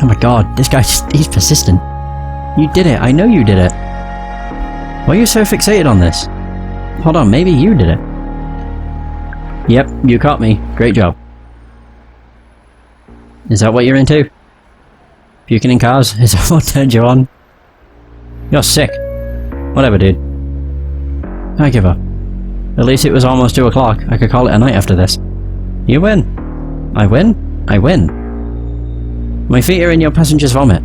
Oh my god, this guy, he's persistent. You did it, I know you did it. Why are you so fixated on this? Hold on, maybe you did it. Yep, you caught me. Great job. Is that what you're into? Puking in cars? Is that what turned you on? You're sick. Whatever, dude. I give up. At least it was almost 2 o'clock. I could call it a night after this. You win. I win? I win. My feet are in your passenger's vomit.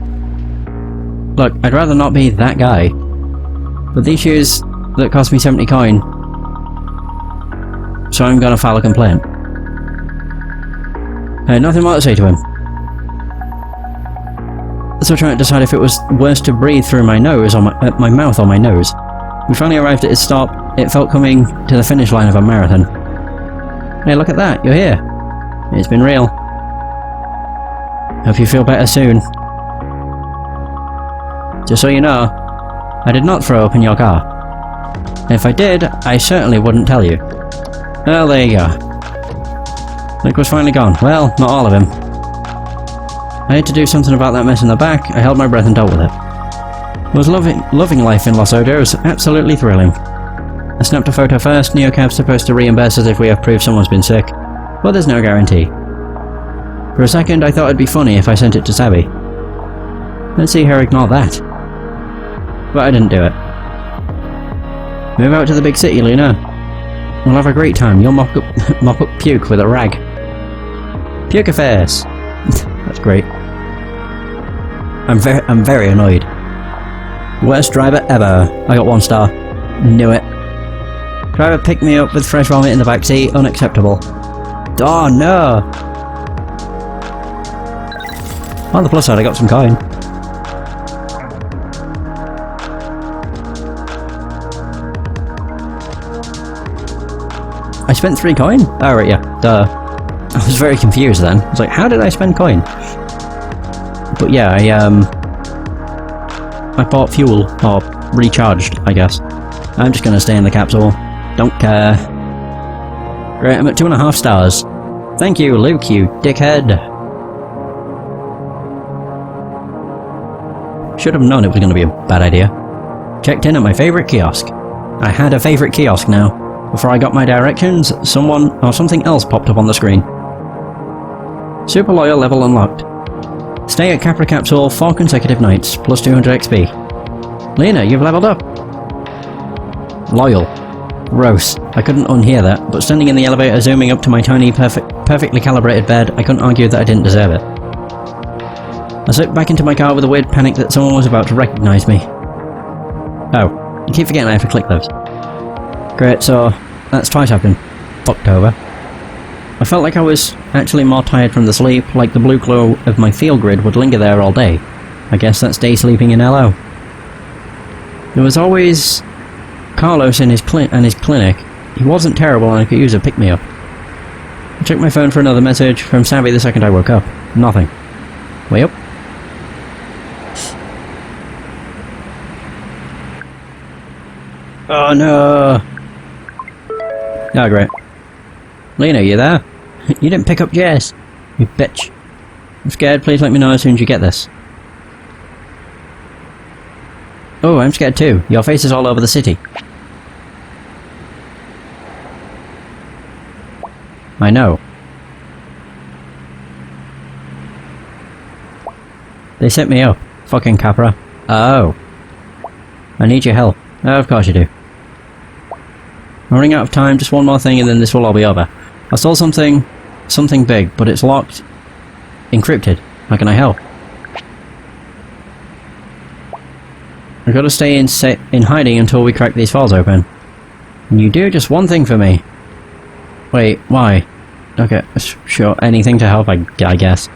Look, I'd rather not be that guy. But these shoes that cost me 70 coin. So I'm gonna file a complaint. I had nothing more to say to him. So trying to decide if it was worse to breathe through my nose or my mouth or my nose. We finally arrived at his stop. It felt coming to the finish line of a marathon. Hey, look at that, you're here. It's been real. Hope you feel better soon. Just so you know, I did not throw up in your car. If I did, I certainly wouldn't tell you. Well, there you go. Nick was finally gone. Well, not all of him. I had to do something about that mess in the back. I held my breath and dealt with it. It was loving life in Los Ojos. Absolutely thrilling. I snapped a photo first. Neocab's supposed to reimburse us if we have proof someone's been sick. But there's no guarantee. For a second, I thought it'd be funny if I sent it to Sabby. Let's see her ignore that. But I didn't do it. Move out to the big city, Lina. We'll have a great time. You'll mop up puke with a rag. Puke-a-face! That's great. I'm very annoyed. Worst driver ever. I got 1 star. Knew it. Driver picked me up with fresh vomit in the backseat. Unacceptable. Oh no! On the plus side, I got some coin. I spent 3 coin? Oh right, yeah. Duh. I was very confused then. I was like, how did I spend coin? But yeah, I bought fuel, or recharged, I guess. I'm just gonna stay in the capsule. Don't care. Great, I'm at 2.5 stars. Thank you, Luke, you dickhead. Should have known it was gonna be a bad idea. Checked in at my favourite kiosk. I had a favourite kiosk now. Before I got my directions, someone or something else popped up on the screen. Super loyal level unlocked. Stay at Capra Capsule 4 consecutive nights, plus 200 XP. Lina, you've leveled up! Loyal. Gross. I couldn't unhear that, but standing in the elevator zooming up to my tiny, perfectly calibrated bed, I couldn't argue that I didn't deserve it. I slipped back into my car with a weird panic that someone was about to recognise me. Oh, I keep forgetting I have to click those. Great, so that's twice I've been fucked over. I felt like I was actually more tired from the sleep, like the blue glow of my field grid would linger there all day. I guess that's day sleeping in LO. There was always Carlos in his clinic. He wasn't terrible and I could use a pick-me-up. I checked my phone for another message from Savvy the second I woke up. Nothing. Way up. Oh no! Oh great. Lina, you there? You didn't pick up Jess. You bitch. I'm scared, please let me know as soon as you get this. Oh, I'm scared too. Your face is all over the city. I know. They set me up. Fucking Capra. Oh. I need your help. Oh, of course you do. I'm running out of time, just one more thing and then this will all be over. I stole something big, but it's locked. Encrypted. How can I help? I've got to stay in hiding until we crack these files open. Can you do just one thing for me? Wait, why? Okay, sure, anything to help, I guess.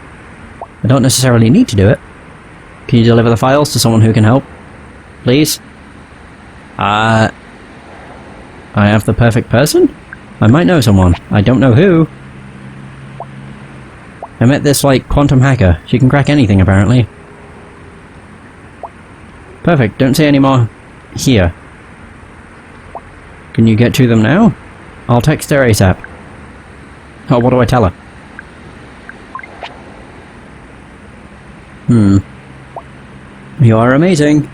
I don't necessarily need to do it. Can you deliver the files to someone who can help? Please? I have the perfect person? I might know someone. I don't know who. I met this, like, quantum hacker. She can crack anything, apparently. Perfect. Don't say any more here. Can you get to them now? I'll text her ASAP. Oh, what do I tell her? You are amazing.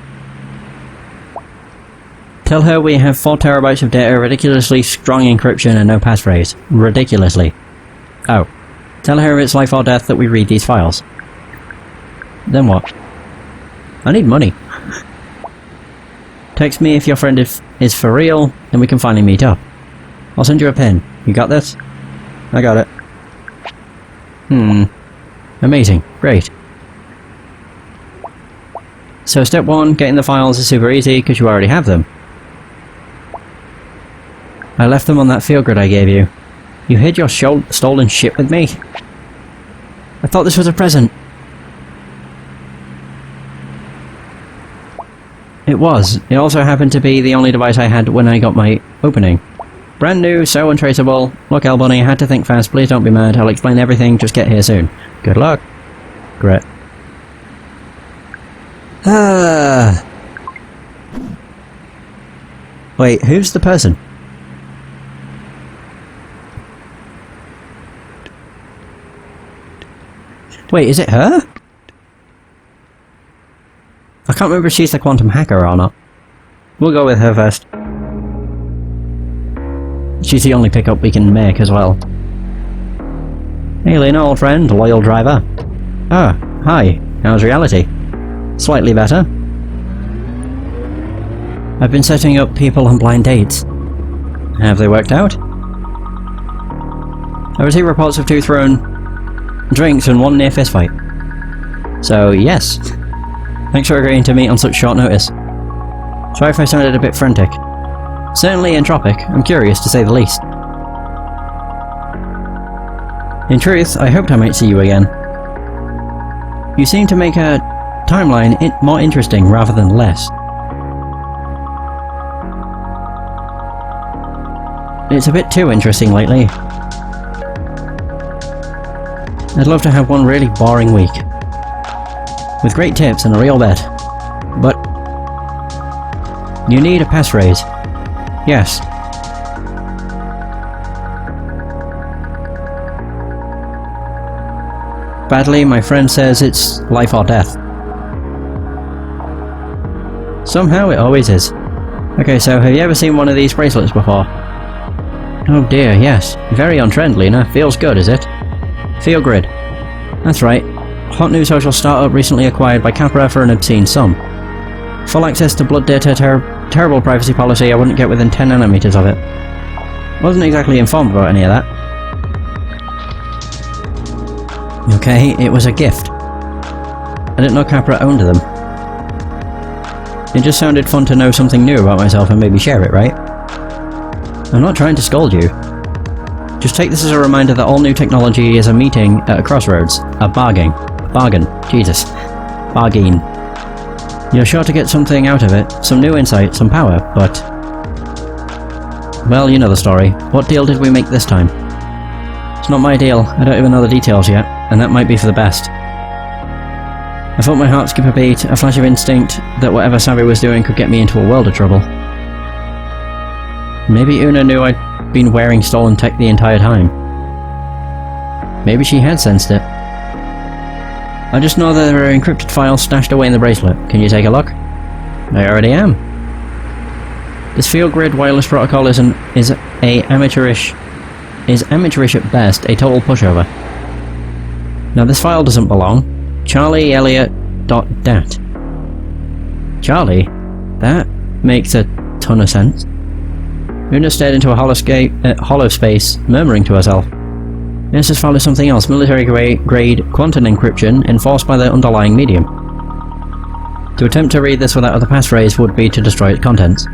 Tell her we have 4 terabytes of data, ridiculously strong encryption, and no passphrase. Ridiculously. Oh. Tell her it's life or death that we read these files. Then what? I need money. Text me if your friend is for real, and we can finally meet up. I'll send you a pin. You got this? I got it. Amazing. Great. So step 1, getting the files is super easy because you already have them. I left them on that field grid I gave you. You hid your stolen shit with me? I thought this was a present. It was. It also happened to be the only device I had when I got my opening. Brand new, so untraceable. Look, L Bunny, I had to think fast. Please don't be mad. I'll explain everything. Just get here soon. Good luck. Great. Wait, who's the person? Wait, is it her? I can't remember if she's the quantum hacker or not. We'll go with her first. She's the only pickup we can make as well. Hey Lina, old friend, loyal driver. Ah, hi. How's reality? Slightly better. I've been setting up people on blind dates. Have they worked out? I receive reports of 2 thrown drinks and 1 near fistfight. So, yes. Thanks for agreeing to meet on such short notice. Sorry if I sounded a bit frantic. Certainly entropic, I'm curious to say the least. In truth, I hoped I might see you again. You seem to make a timeline more interesting rather than less. It's a bit too interesting lately. I'd love to have one really boring week. With great tips and a real bet. But you need a passphrase. Yes. Badly, my friend says it's life or death. Somehow it always is. Okay, so have you ever seen one of these bracelets before? Oh dear, yes. Very on trend, Lina. Feels good, is it? Feel grid. That's right. Hot new social startup recently acquired by Capra for an obscene sum. Full access to blood data, terrible privacy policy, I wouldn't get within 10 nanometers of it. Wasn't exactly informed about any of that. Okay, it was a gift. I didn't know Capra owned them. It just sounded fun to know something new about myself and maybe share it, right? I'm not trying to scold you. Just take this as a reminder that all new technology is a meeting at a crossroads. A bargain. Jesus. Bargain. You're sure to get something out of it. Some new insight, some power, but... Well, you know the story. What deal did we make this time? It's not my deal. I don't even know the details yet, and that might be for the best. I felt my heart skip a beat, a flash of instinct that whatever Savvy was doing could get me into a world of trouble. Maybe Una knew I'd been wearing stolen tech the entire time. Maybe she had sensed it. I just know that there are encrypted files stashed away in the bracelet. Can you take a look? I already am. This field grid wireless protocol is amateurish at best, a total pushover. Now this file doesn't belong. Charlie Elliot.dat. Charlie? That makes a ton of sense. Una stared into a hollow space, murmuring to herself. This is followed something else, military-grade quantum encryption enforced by the underlying medium. To attempt to read this without the passphrase would be to destroy its contents.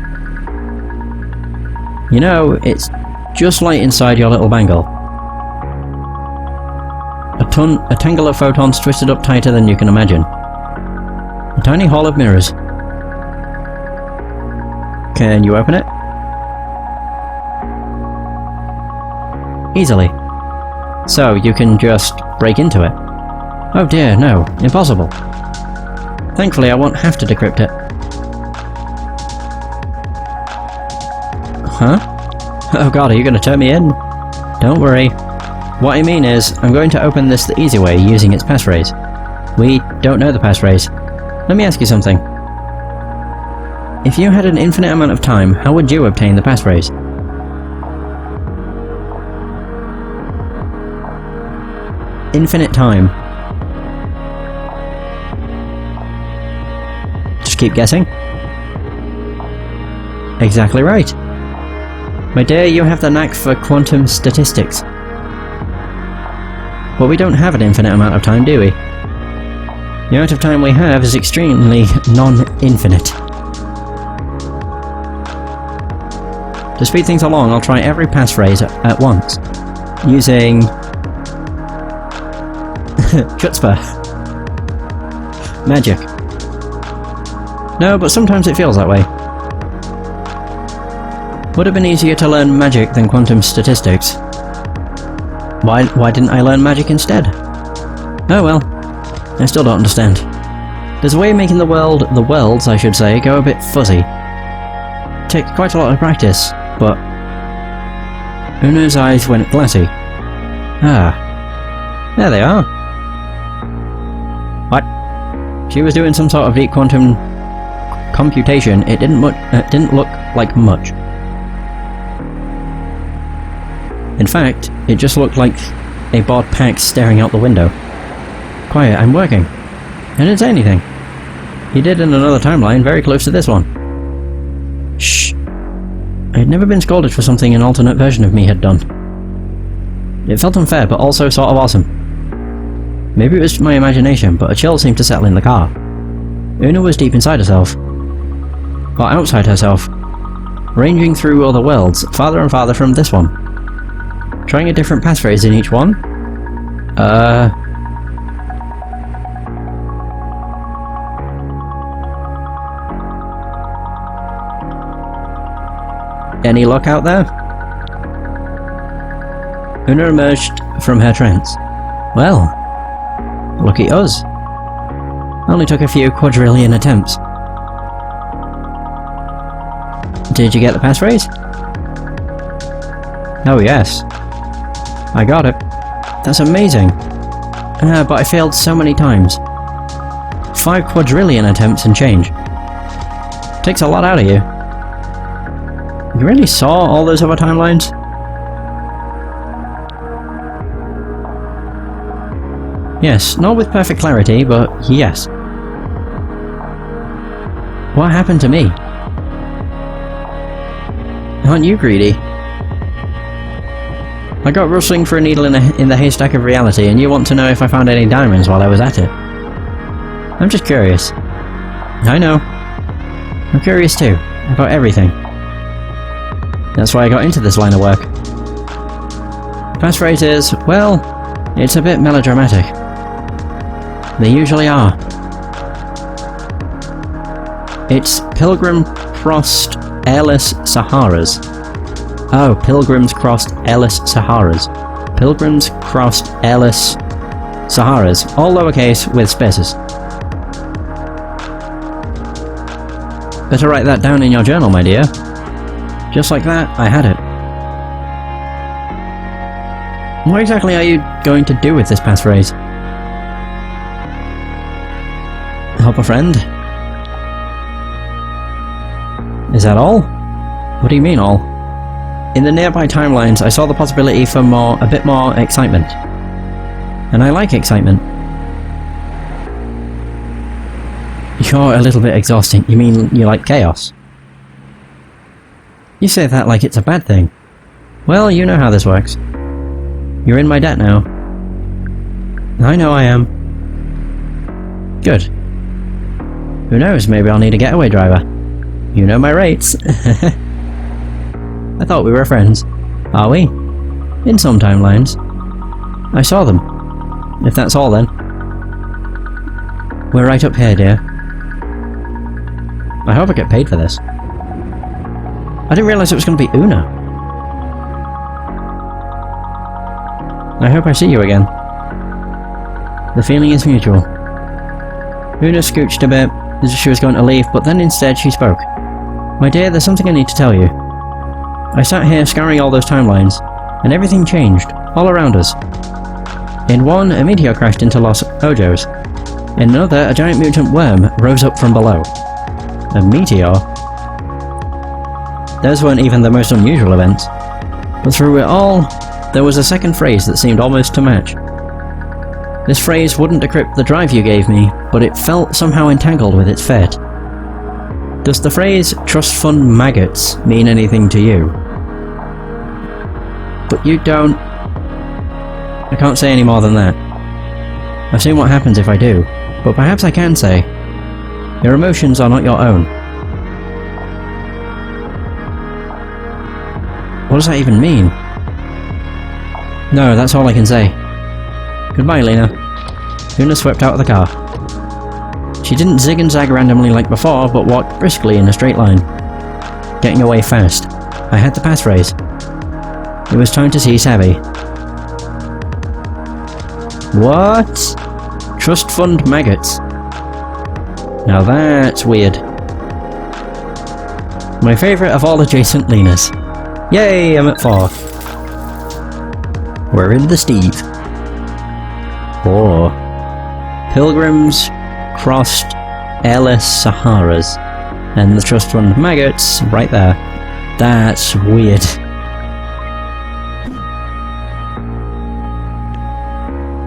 You know, it's just like inside your little bangle. A tangle of photons twisted up tighter than you can imagine. A tiny hall of mirrors. Can you open it? Easily. So, you can just break into it. Oh dear, no. Impossible. Thankfully, I won't have to decrypt it. Huh? Oh god, are you going to turn me in? Don't worry. What I mean is, I'm going to open this the easy way, using its passphrase. We don't know the passphrase. Let me ask you something. If you had an infinite amount of time, how would you obtain the passphrase? Infinite time. Just keep guessing. Exactly right. My dear, you have the knack for quantum statistics. But we don't have an infinite amount of time, do we? The amount of time we have is extremely non-infinite. To speed things along, I'll try every passphrase at once, using chutzpah. Magic. No, but sometimes it feels that way. Would have been easier to learn magic than quantum statistics. Why didn't I learn magic instead? Oh well, I still don't understand. There's a way of making the worlds I should say, go a bit fuzzy. Takes quite a lot of practice, but Una's eyes went glassy. Ah, there they are. What? She was doing some sort of deep quantum computation. It didn't look like much. In fact, it just looked like a bored Pax staring out the window. Quiet, I'm working. I didn't say anything. He did in another timeline, very close to this one. Shh. I had never been scolded for something an alternate version of me had done. It felt unfair, but also sort of awesome. Maybe it was my imagination, but a chill seemed to settle in the car. Una was deep inside herself. Or outside herself. Ranging through other worlds, farther and farther from this one. Trying a different passphrase in each one? Any luck out there? Una emerged from her trance. Well, lucky us. Only took a few quadrillion attempts. Did you get the passphrase? Oh yes. I got it. That's amazing. But I failed so many times. 5 quadrillion attempts and change. Takes a lot out of you. You really saw all those other timelines? Yes, not with perfect clarity, but yes. What happened to me? Aren't you greedy? I got rustling for a needle in the haystack of reality, and you want to know if I found any diamonds while I was at it. I'm just curious. I know. I'm curious too, about everything. That's why I got into this line of work. The passphrase is, well, it's a bit melodramatic. They usually are. It's Pilgrim Crossed Airless Saharas. Oh, Pilgrims Crossed Airless Saharas. Pilgrims Crossed Airless Saharas. All lowercase with spaces. Better write that down in your journal, my dear. Just like that, I had it. What exactly are you going to do with this passphrase? Help a friend? Is that all? What do you mean all? In the nearby timelines, I saw the possibility for a bit more excitement. And I like excitement. You're a little bit exhausting. You mean you like chaos? You say that like it's a bad thing. Well, you know how this works. You're in my debt now. I know I am. Good. Who knows, maybe I'll need a getaway driver. You know my rates. I thought we were friends. Are we? In some timelines. I saw them. If that's all then. We're right up here, dear. I hope I get paid for this. I didn't realise it was going to be Una. I hope I see you again. The feeling is mutual. Una scooched a bit as if she was going to leave, but then instead she spoke. My dear, there's something I need to tell you. I sat here scouring all those timelines, and everything changed, all around us. In one, a meteor crashed into Los Ojos. In another, a giant mutant worm rose up from below. A meteor? Those weren't even the most unusual events. But through it all, there was a second phrase that seemed almost to match. This phrase wouldn't decrypt the drive you gave me, but it felt somehow entangled with its fate. Does the phrase, trust fund maggots, mean anything to you? But you don't... I can't say any more than that. I've seen what happens if I do, but perhaps I can say, your emotions are not your own. What does that even mean? No, that's all I can say. Goodbye, Lina. Luna swept out of the car. She didn't zig and zag randomly like before, but walked briskly in a straight line. Getting away fast. I had the passphrase. It was time to see Savvy. What? Trust fund maggots. Now that's weird. My favourite of all adjacent Linas. Yay, I'm at 4. We're in the Steve. 4. Pilgrims crossed airless Saharas. And the trust fund maggots right there. That's weird.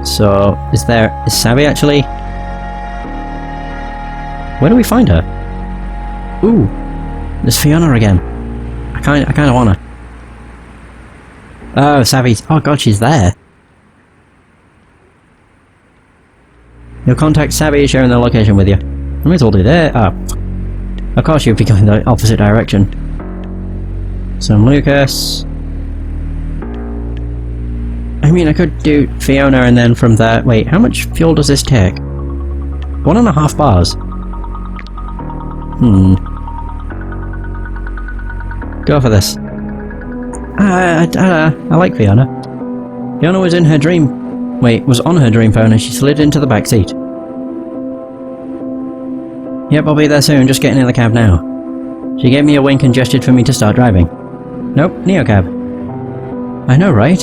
So, is Savvy actually? Where do we find her? Ooh, there's Fiona again. I kinda wanna. Oh, Savvy. Oh god, she's there. You'll contact Savvy, sharing their location with you. I might as well do that. Oh. Of course you'd be going the opposite direction. Some Lucas. I mean, I could do Fiona and then from there... Wait, how much fuel does this take? 1.5 bars. Go for this. I like Fiona. Fiona was in her dream... Wait, was on her dream phone and she slid into the back seat. Yep, I'll be there soon, just getting in the cab now. She gave me a wink and gestured for me to start driving. Nope, Neocab. I know, right?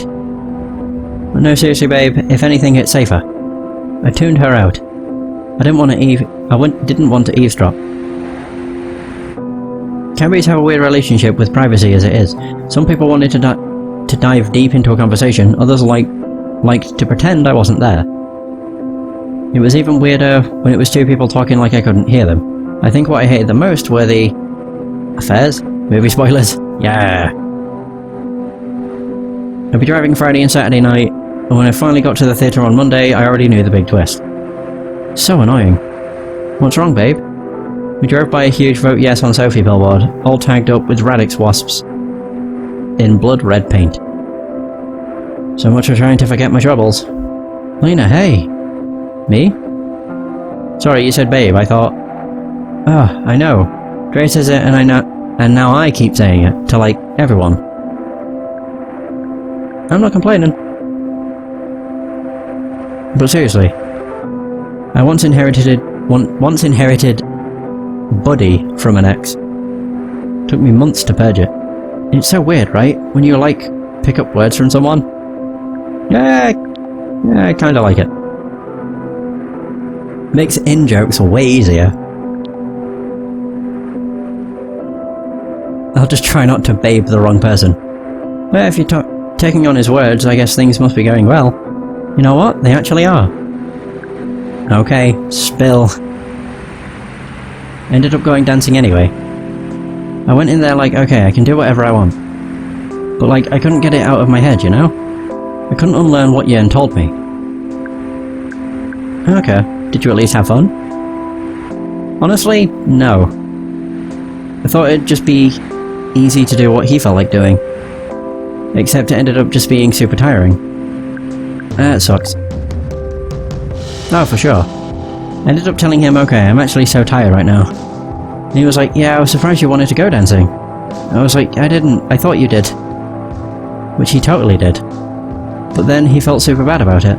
But no, seriously, babe, if anything, it's safer. I tuned her out. I didn't want to eavesdrop. Cabbies have a weird relationship with privacy as it is. Some people wanted to dive deep into a conversation, others liked to pretend I wasn't there. It was even weirder when it was two people talking like I couldn't hear them. I think what I hated the most were the... affairs? Movie spoilers? Yeah! I'd be driving Friday and Saturday night, and when I finally got to the theatre on Monday, I already knew the big twist. So annoying. What's wrong, babe? We drove by a huge vote yes on Sophie billboard, all tagged up with radix wasps in blood red paint. So much for trying to forget my troubles. Lina, hey! Me? Sorry, you said babe, I thought... Oh, I know. Dre says it and now I keep saying it, to like, everyone. I'm not complaining. But seriously, I once inherited Buddy from an ex. Took me months to purge it. It's so weird, right? When you like, pick up words from someone? Yeah, I kinda like it. Makes in-jokes way easier. I'll just try not to babe the wrong person. Well, if you're taking on his words, I guess things must be going well. You know what? They actually are. Okay, spill. Ended up going dancing anyway. I went in there like, okay, I can do whatever I want. But like, I couldn't get it out of my head, you know? I couldn't unlearn what Yen told me. Okay, did you at least have fun? Honestly, no. I thought it'd just be easy to do what he felt like doing. Except it ended up just being super tiring. That sucks. Oh, for sure. I ended up telling him, okay, I'm actually so tired right now. And he was like, yeah, I was surprised you wanted to go dancing. I was like, I didn't, I thought you did. Which he totally did. But then he felt super bad about it.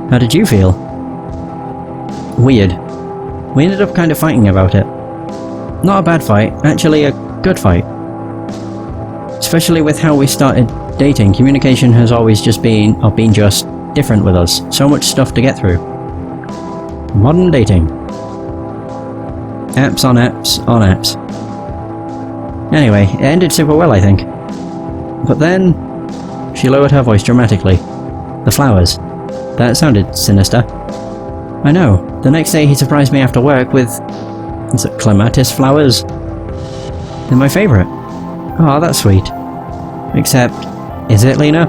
How did you feel? Weird. We ended up kind of fighting about it. Not a bad fight, actually a good fight. Especially with how we started dating, communication has always just been, or been just, different with us. So much stuff to get through. Modern dating. Apps on apps on apps. Anyway, it ended super well, I think. But then... she lowered her voice dramatically. The flowers. That sounded sinister. I know. The next day he surprised me after work with... is it clematis flowers? They're my favourite. Oh, that's sweet. Except... is it, Lina?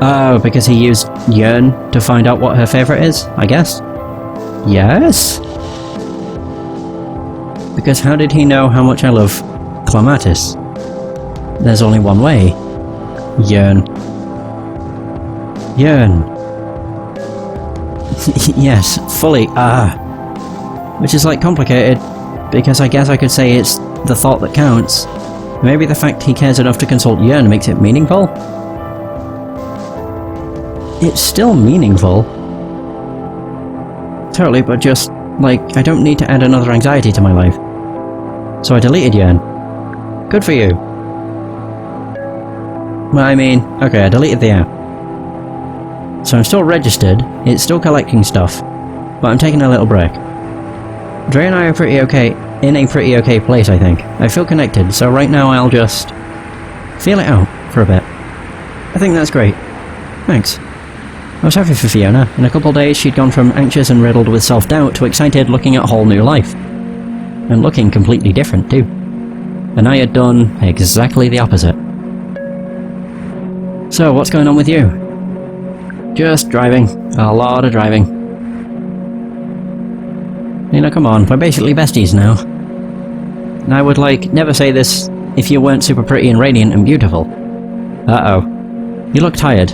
Oh, because he used yearn to find out what her favourite is, I guess? Yes? Because how did he know how much I love clematis? There's only one way. Yearn. Yearn. Yes, fully, which is like complicated, because I guess I could say it's the thought that counts. Maybe the fact he cares enough to consult yearn makes it meaningful? It's still meaningful. Totally, but just, like, I don't need to add another anxiety to my life. So I deleted yearn. Good for you. Well, I mean, okay, I deleted the app. So I'm still registered, it's still collecting stuff, but I'm taking a little break. Dre and I are pretty okay, in a pretty okay place, I think. I feel connected, so right now I'll just feel it out for a bit. I think that's great. Thanks. I was happy for Fiona. In a couple days she'd gone from anxious and riddled with self-doubt to excited looking at a whole new life. And looking completely different too. And I had done exactly the opposite. So, what's going on with you? Just driving. A lot of driving. You know, come on, we're basically besties now. And I would, like, never say this if you weren't super pretty and radiant and beautiful. Uh-oh. You look tired.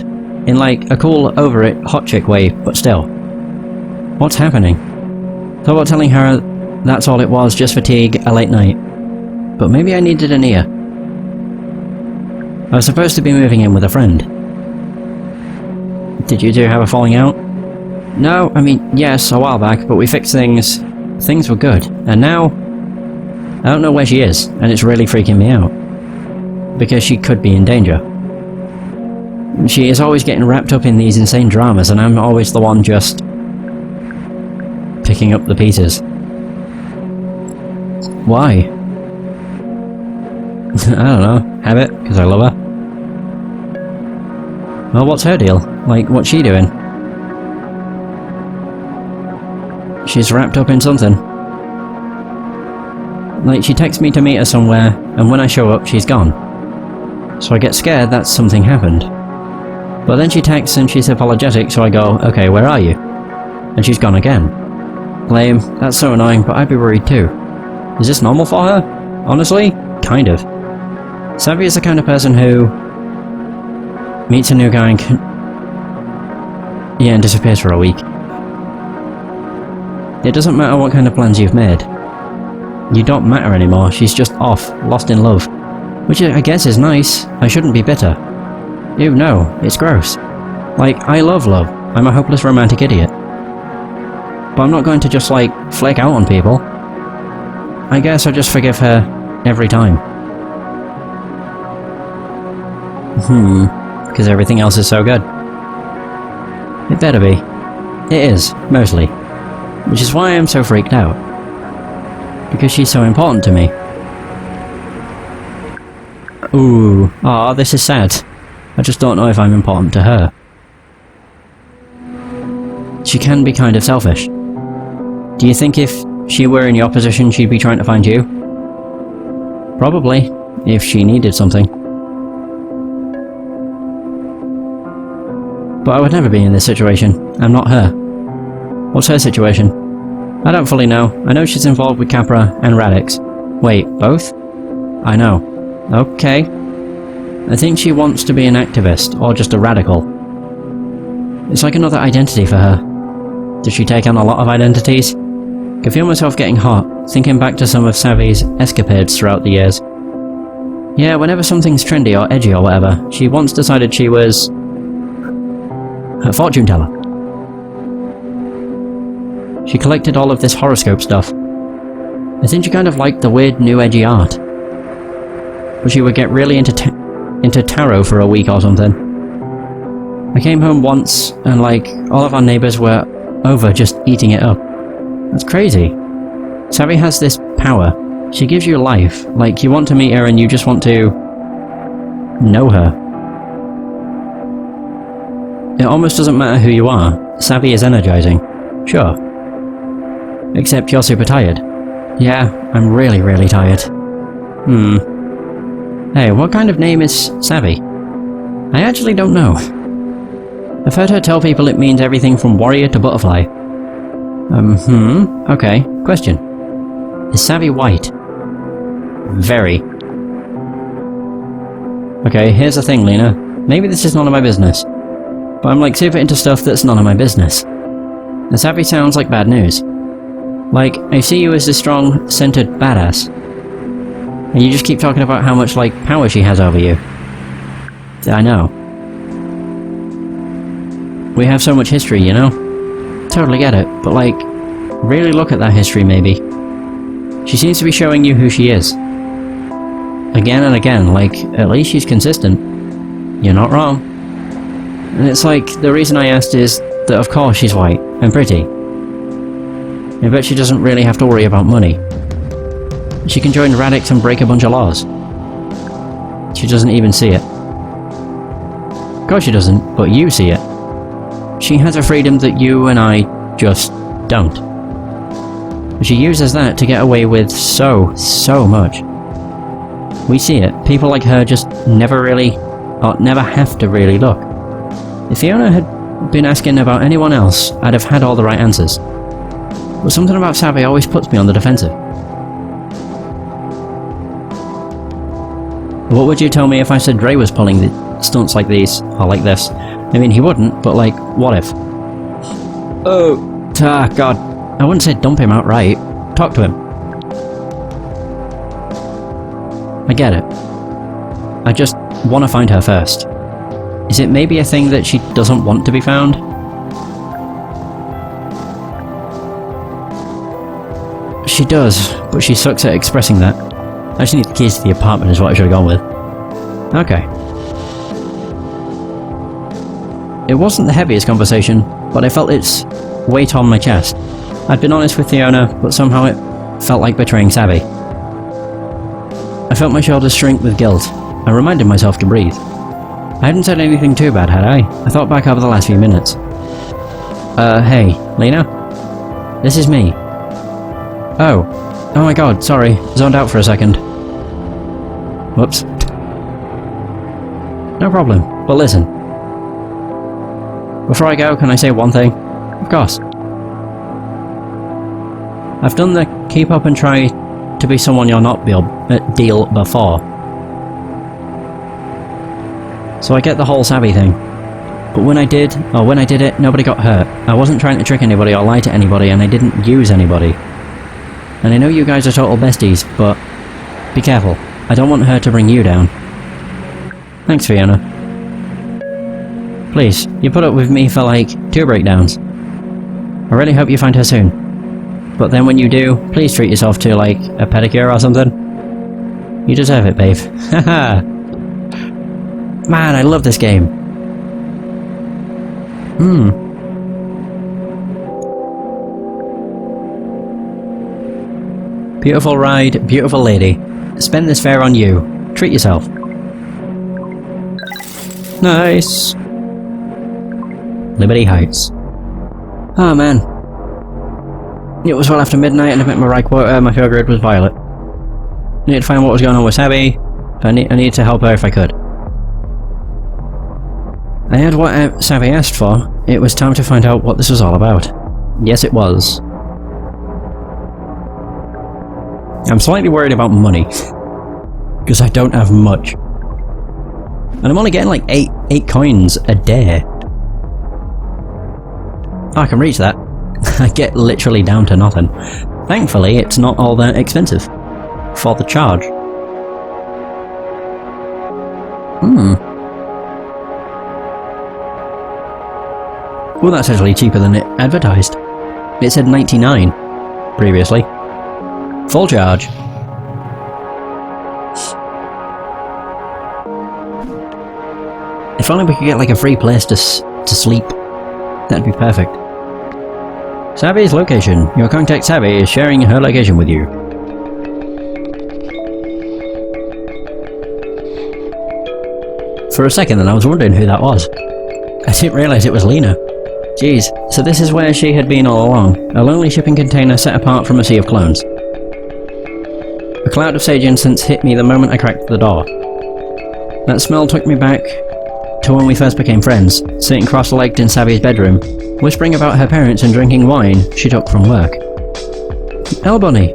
In, like, a cool, over-it, hot chick way, but still. What's happening? Thought about telling her that's all it was, just fatigue, a late night. But maybe I needed an ear. I was supposed to be moving in with a friend. Did you two have a falling out? No, I mean, yes, a while back, but we fixed things. Things were good. And now... I don't know where she is, and it's really freaking me out. Because she could be in danger. She is always getting wrapped up in these insane dramas, and I'm always the one just... picking up the pieces. Why? I don't know. Habit, because I love her. Well, what's her deal? Like, what's she doing? She's wrapped up in something. Like, she texts me to meet her somewhere, and when I show up, she's gone. So I get scared that something happened. But then she texts and she's apologetic, so I go, okay, where are you? And she's gone again. Lame, that's so annoying, but I'd be worried too. Is this normal for her? Honestly, kind of. Savvy is the kind of person who meets a new guy and disappears for a week. It doesn't matter what kind of plans you've made. You don't matter anymore, she's just off, lost in love. Which I guess is nice, I shouldn't be bitter. Ew, no, it's gross. Like, I love love, I'm a hopeless romantic idiot. But I'm not going to just, like, flake out on people. I guess I just forgive her every time. Because everything else is so good. It better be. It is, mostly. Which is why I'm so freaked out. Because she's so important to me. Ooh, aw, this is sad. I just don't know if I'm important to her. She can be kind of selfish. Do you think if she were in your position she'd be trying to find you? Probably, if she needed something. But I would never be in this situation. I'm not her. What's her situation? I don't fully know. I know she's involved with Capra and Radix. Wait, both? I know. Okay. I think she wants to be an activist, or just a radical. It's like another identity for her. Does she take on a lot of identities? I can feel myself getting hot, thinking back to some of Savvy's escapades throughout the years. Yeah, whenever something's trendy or edgy or whatever, she once decided she was... a fortune teller. She collected all of this horoscope stuff. I think she kind of liked the weird new edgy art. But she would get really into tarot for a week or something. I came home once, and like, all of our neighbors were over just eating it up. That's crazy. Savvy has this power. She gives you life. Like, you want to meet her and you just want to know her. It almost doesn't matter who you are. Savvy is energizing. Sure. Except you're super tired. Yeah, I'm really, really tired. Hey, what kind of name is Savvy? I actually don't know. I've heard her tell people it means everything from warrior to butterfly. Okay. Question. Is Savvy white? Very. Okay, here's the thing, Lina. Maybe this is none of my business. But I'm like super into stuff that's none of my business. And Savvy sounds like bad news. Like, I see you as this strong, centered badass. And you just keep talking about how much, like, power she has over you. I know. We have so much history, you know? Totally get it, but like, really look at that history maybe. She seems to be showing you who she is. Again and again, like, at least she's consistent. You're not wrong. And it's like, the reason I asked is that of course she's white, and pretty. I bet she doesn't really have to worry about money. She can join Radix and break a bunch of laws. She doesn't even see it. Of course she doesn't, but you see it. She has a freedom that you and I just don't. She uses that to get away with so much. We see it. People like her just never really, or never have to really look. If Fiona had been asking about anyone else, I'd have had all the right answers. But something about Savvy always puts me on the defensive. What would you tell me if I said Dre was pulling the stunts like these, or like this? I mean, he wouldn't, but like, what if? Oh, God. I wouldn't say dump him outright. Talk to him. I get it. I just want to find her first. Is it maybe a thing that she doesn't want to be found? She does, but she sucks at expressing that. I just need the keys to the apartment is what I should have gone with. Okay. It wasn't the heaviest conversation, but I felt its weight on my chest. I'd been honest with Fiona, but somehow it felt like betraying Savvy. I felt my shoulders shrink with guilt. I reminded myself to breathe. I hadn't said anything too bad, had I? I thought back over the last few minutes. Hey, Lina? This is me. Oh my god, sorry, zoned out for a second. Whoops. No problem, but listen. Before I go, can I say one thing? Of course. I've done the keep up and try to be someone you're not deal before. So I get the whole Savvy thing. But when I did it, nobody got hurt. I wasn't trying to trick anybody or lie to anybody, and I didn't use anybody. And I know you guys are total besties, but be careful. I don't want her to bring you down. Thanks, Fiona. Please, you put up with me for like 2 breakdowns. I really hope you find her soon. But then when you do, please treat yourself to like a pedicure or something. You deserve it, babe. Haha. Man, I love this game. Beautiful ride, beautiful lady. Spend this fare on you. Treat yourself. Nice. Liberty Heights. Oh man. It was well after midnight and I met my right quarter. My field grade was violet. I needed to find what was going on with Savvy. I needed to help her if I could. I had what Savvy asked for. It was time to find out what this was all about. Yes, it was. I'm slightly worried about money. Because I don't have much. And I'm only getting like 8 coins a day. Oh, I can reach that. I get literally down to nothing. Thankfully, it's not all that expensive. For the charge. Well, that's actually cheaper than it advertised. It said 99 previously. Full charge. If only we could get like a free place to sleep. That'd be perfect. Savvy's location. Your contact Savvy is sharing her location with you. For a second then I was wondering who that was. I didn't realise it was Lina. Jeez, so this is where she had been all along. A lonely shipping container set apart from a sea of clones. A cloud of sage incense hit me the moment I cracked the door. That smell took me back to when we first became friends, sitting cross-legged in Savvy's bedroom, whispering about her parents and drinking wine she took from work. Bunny!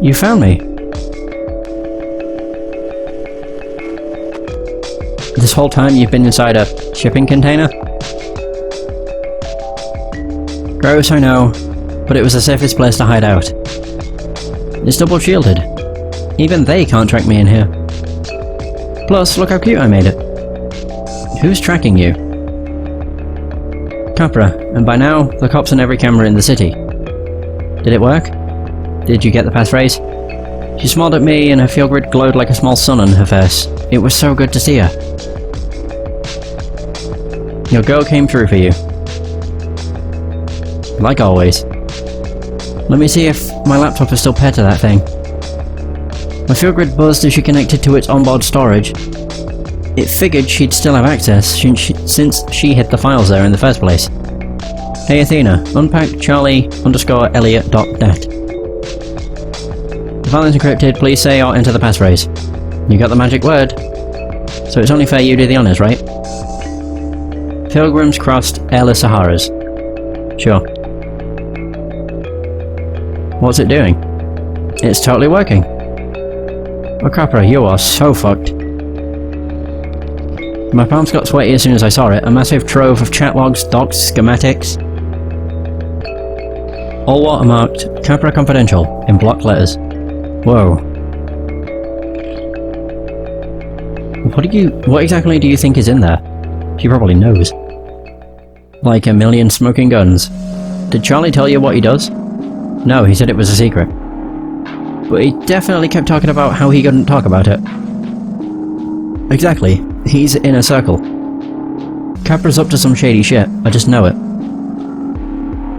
You found me. This whole time you've been inside a shipping container? Gross, I know, but it was the safest place to hide out. It's double shielded. Even they can't track me in here. Plus, look how cute I made it. Who's tracking you? Capra, and by now, the cops on every camera in the city. Did it work? Did you get the passphrase? She smiled at me and her field grid glowed like a small sun on her face. It was so good to see her. Your girl came through for you. Like always. Let me see if my laptop is still paired to that thing. My field grid buzzed as she connected to its onboard storage. It figured she'd still have access since she hid the files there in the first place. Hey Athena, unpack Charlie_Elliot.net. The file is encrypted, please say or enter the passphrase. You got the magic word. So it's only fair you do the honours, right? Pilgrims crossed airless Saharas. Sure. What's it doing? It's totally working. Oh Capra, you are so fucked. My palms got sweaty as soon as I saw it. A massive trove of chat logs, docs, schematics. All watermarked, Capra Confidential, in block letters. Whoa. What exactly do you think is in there? She probably knows. Like a million smoking guns. Did Charlie tell you what he does? No, he said it was a secret. But he definitely kept talking about how he couldn't talk about it. Exactly. He's in a circle. Capra's up to some shady shit, I just know it.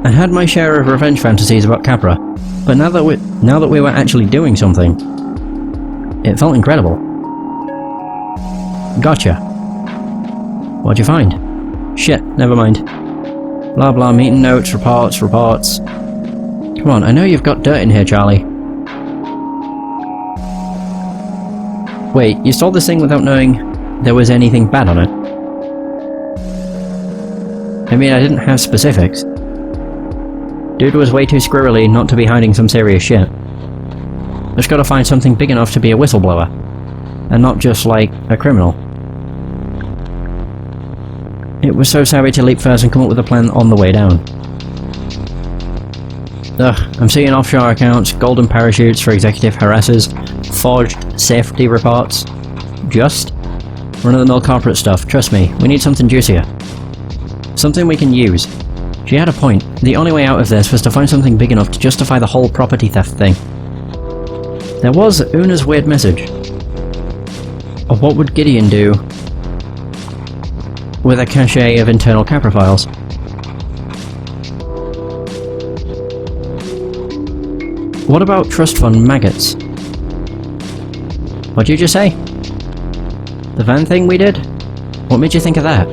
I had my share of revenge fantasies about Capra, but now that we were actually doing something, it felt incredible. Gotcha. What'd you find? Shit, never mind. Blah blah, meeting notes, reports. Come on, I know you've got dirt in here, Charlie. Wait, you stole this thing without knowing there was anything bad on it? I mean, I didn't have specifics. Dude was way too squirrely not to be hiding some serious shit. Just gotta find something big enough to be a whistleblower, and not just, like, a criminal. It was so savvy to leap first and come up with a plan on the way down. Ugh, I'm seeing offshore accounts, golden parachutes for executive harassers, forged safety reports. Just run-of-the-mill corporate stuff. Trust me, we need something juicier. Something we can use. She had a point. The only way out of this was to find something big enough to justify the whole property theft thing. There was Una's weird message. Of what would Gideon do with a cache of internal Capra files? What about trust fund maggots? What'd you just say? The van thing we did? What made you think of that?